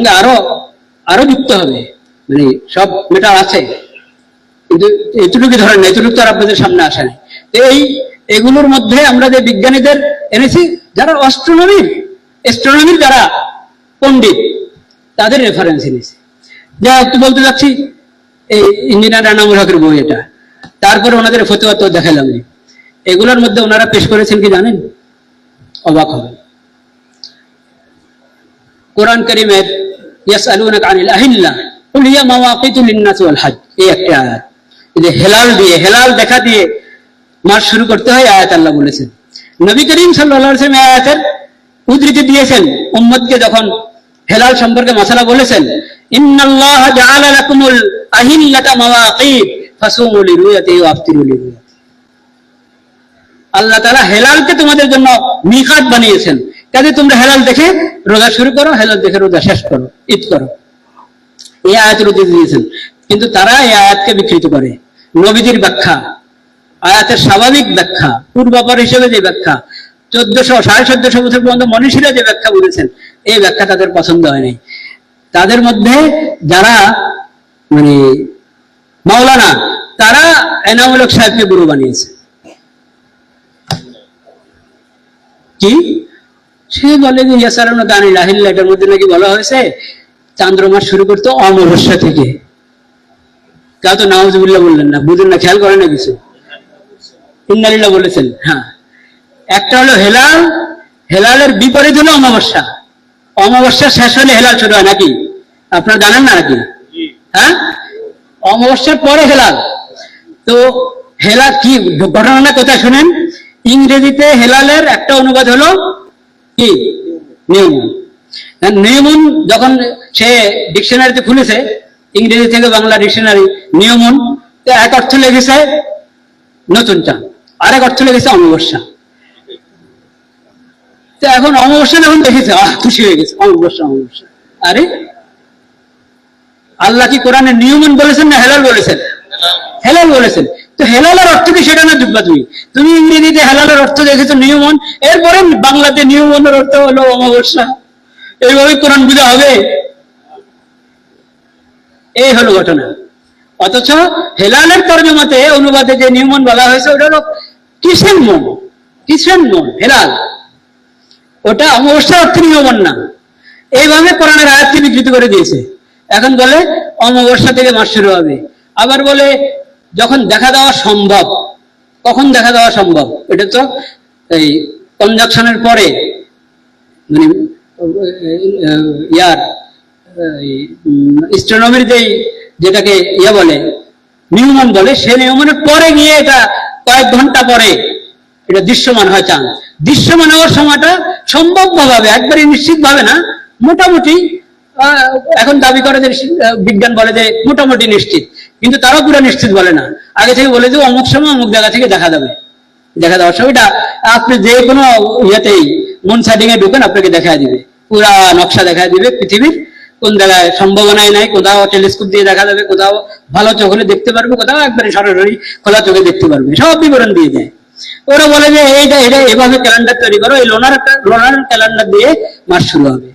সঙ্গে আরো আরো যুক্ত হবে, মানে সব মেটাল আছে, কিন্তু এতটুকু ধরেন না, এতটুকু তো আর আপনাদের সামনে আসে না। এগুলোর মধ্যে আমরা যে বিজ্ঞানীদের এনেছি, যারা অ্যাস্ট্রোনমির যারা পণ্ডিত, তাদের রেফারেন্স এনেছি। যা একটু বলতে যাচ্ছি, এই ইঞ্জিনিয়ার এনামুল হকের বই এটা, তারপরে ওনাদের ফতোয়া তো দেখালাম। এগুলোর মধ্যে ওনারা পেশ করেছেন কি জানেন? অবাক হবেন। কোরআন কারীমের ইয়াসআলুনাকা আনিল আহিল্লা কুল হিয়া মাওয়াকিতু লিন-নাস ওয়াল হজ, এই একটা আয়াত, যে হেলাল দেখা দিয়ে মাস শুরু করতে হয়, আয়াত আল্লাহ বলেছেন। নবী করিম সাল্লাল্লাহু আলাইহি ওয়াসাল্লাম আয়াতের উদ্ধৃতি দিয়েছেন উম্মতকে, যখন হেলাল সম্পর্কে মাসালা বলেছেন, ইন্নাল্লাহা জাআলা লাকুমুল আহিল্লাতা মাওয়াকিত ফাসুমু লিরুয়াতিহি ওয়া আফতিরু লিরুয়াতিহি। আল্লাহ তাআলা হেলালকে তোমাদের জন্য মিকাত বানিয়েছেন, কাজে তোমরা হেলাল দেখে রোজা শুরু করো, হেলাল দেখে রোজা শেষ করো, ঈদ করো। এই আয়াতের উদ্ধৃতি দিয়েছেন, কিন্তু তারা এই আয়াতকে বিকৃত করে। নবীজির ব্যাখ্যা, আয়াতের স্বাভাবিক ব্যাখ্যা, পূর্বাপর হিসেবে যে ব্যাখ্যা 1400-1450 বছর পর্যন্ত মনীষীরা যে ব্যাখ্যা বলেছেন, এই ব্যাখ্যা তাদের পছন্দ হয়নি। তাদের মধ্যে যারা মানে মাওলানা, তারা এনামুল হক সাহেবকে গুরু বানিয়েছে। কি সে বলে যে ইয়াসআলুনাকা আনিল আহিল্লা, এটার মধ্যে নাকি বলা হয়েছে চান্দ্র মাস শুরু করতে অমাবস্যা থেকে। কেউ তো নাউজুবিল্লাহ বললেন না, বুঝলেন না, খেয়াল করেন না কিছু, ইন্নালিল্লাহ বলেছেন। হ্যাঁ, একটা হলো হেলাল, হেলালের বিপরীত হলো অমাবস্যা। অমাবস্যা শেষ হলে হেলাল শুরু হয় নাকি? আপনারা জানেন না নাকি? হ্যাঁ, অমাবস্যার পরে হেলাল। তো হেলাল কি ঘটনাটা কোথায় শুনেন? ইংরেজিতে হেলালের একটা অনুবাদ হলো কি? নিউমুন। নিউমুন যখন সে ডিকশনারিতে খুলেছে, ইংরেজি থেকে বাংলা ডিকশনারি, নিউমুন এক অর্থ লেগেছে নতুন চাঁদ, আরেক অর্থ লেগেছে অমাবস্যা। তো এখন অমাবস্যা যখন দেখেছে, খুশি হয়ে গেছে, অমাবস্যা। আরে আল্লাহ কি কোরআনে নিউমুন বলেছেন না হেলাল বলেছেন? হেলাল বলেছেন। তো হেলালের অর্থ কি সেটা না বুঝবা তুমি ইংরেজিতে হেলালের অর্থ দেখেছো নিউমন, এরপরে বাংলাতে নিউমনের অর্থ হলো অমাবস্যা। এইভাবে কোরআন বুঝা হবে? এই হলো ঘটনা। অথচ হেলালের তরজমাতে অনুবাদে যে নিউমন বলা হয়েছে, ওটা হলো কিসেন মন হেলাল, ওটা অমাবস্যার অর্থে নিয়মন না। এইভাবে কোরআনের আয়াতকে বিকৃত করে দিয়েছে। এখন বলে অমাবস্যা থেকে মাস শুরু হবে, আবার বলে যখন দেখা দেওয়া সম্ভব। কখন দেখা দেওয়া সম্ভব? এটা তো এই কনজাকশনের পরে, মানে অ্যাস্ট্রোনমির যেটাকে বলে নিউমন বলে, সে নিউমনের পরে গিয়ে এটা কয়েক ঘন্টা পরে এটা দৃশ্যমান হয় চাঁদ। দৃশ্যমান হওয়ার সময়টা সম্ভব ভাবে, একবারে নিশ্চিত ভাবে না, মোটামুটি এখন দাবি করে যে বিজ্ঞান বলে যে মোটামুটি নিশ্চিত, কিন্তু তারাও পুরো নিশ্চিত বলে না। আগে থেকে বলে যে অমুক সময় অমুক জায়গা থেকে দেখা দেওয়ার সময়টা আপনি যে কোনো ইয়েতেই মুন সাইডিং এ ঢুকেন, আপনাকে দেখা দিবে, পুরা নকশা দেখা দিবে পৃথিবীর কোন জায়গায় সম্ভাবনাই নাই, কোথাও টেলিস্কোপ দিয়ে দেখা যাবে, কোথাও ভালো চোখ হলে দেখতে পারবে, কোথাও একবারে সরাসরি খোলা চোখে দেখতে পারবে, সব বিবরণ দিয়ে দেয়। ওরা বলে যে এটা এভাবে ক্যালেন্ডার তৈরি করো, এই লোনার ক্যালেন্ডার দিয়ে মাস শুরু হবে।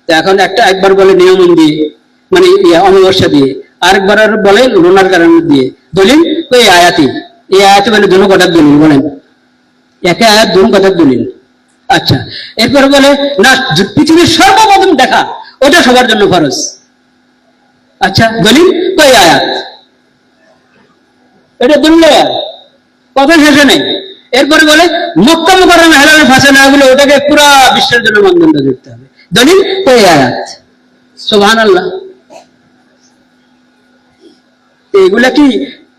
তো এখন একবার বলে নিয়মন দিয়ে, মানে অমাবস্যা দিয়ে, আরেকবার বলে লোনার ক্যালেন্ডার দিয়ে। দলিল এই আয়াতে মানে দুনো কথার দলিল বলেন, একে আয়াত দুনো কথার দলিল। আচ্ছা, এরপরে বলে না পৃথিবীর সর্বপ্রথম দেখা ওটা সবার জন্য ফরজ। আচ্ছা, দলিল কই আয়াত? এটা দলিল, কথা শেষে নেই। এরপরে বলে মক্কা মুকাররমা হেলালের ফাঁসে না বলে ওটাকে পুরা বিশ্বের জন্য মানদণ্ড দেখতে হবে। দলিল কই আয়াত? সুবহানাল্লাহ। এগুলা কি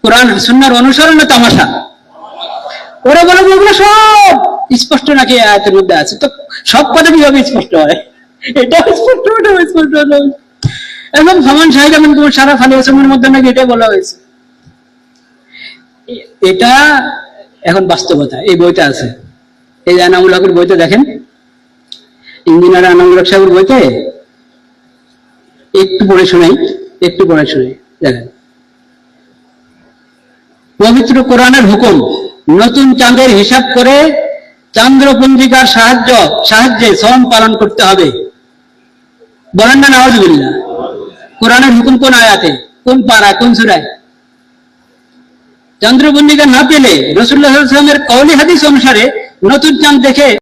কোরআন সুন্নাহর অনুসরণ না তামাশা? ওরা বলে যে এগুলো সব স্পষ্ট নাকি আয়াতের মধ্যে আছে। তো সব কথা কিভাবে স্পষ্ট হয়? এটা স্পষ্ট, ওটা স্পষ্ট নয়। এবং ফামান শাহিদা মিনকুম শাহরা ফালিয়াসুমের মধ্যে নাকি এটাই বলা হয়েছে। এটা এখন বাস্তবতা। এই বইটা আছে, এই এনামুল হকের বইতে দেখেন, ইঞ্জিনিয়ার এনামুল হক সাহেবের বইতে একটু পড়ে শোনাই দেখেন। পবিত্র কোরআনের হুকুম, নতুন চাঁদের হিসাব করে চান্দ্রপঞ্জিকার সাহায্যে সম পালন করতে হবে। বলেন না নাউজুবিল্লাহ। কোরআনের হুকুম কোন আয়াতে, কোন পারা, কোন সূরায়? চন্দ্রপঞ্জিকা না পেলে রাসূলুল্লাহ সাল্লাল্লাহু আলাইহি ওয়াসাল্লামের কওলি হাদিস অনুসারে নতুন চাঁদ দেখে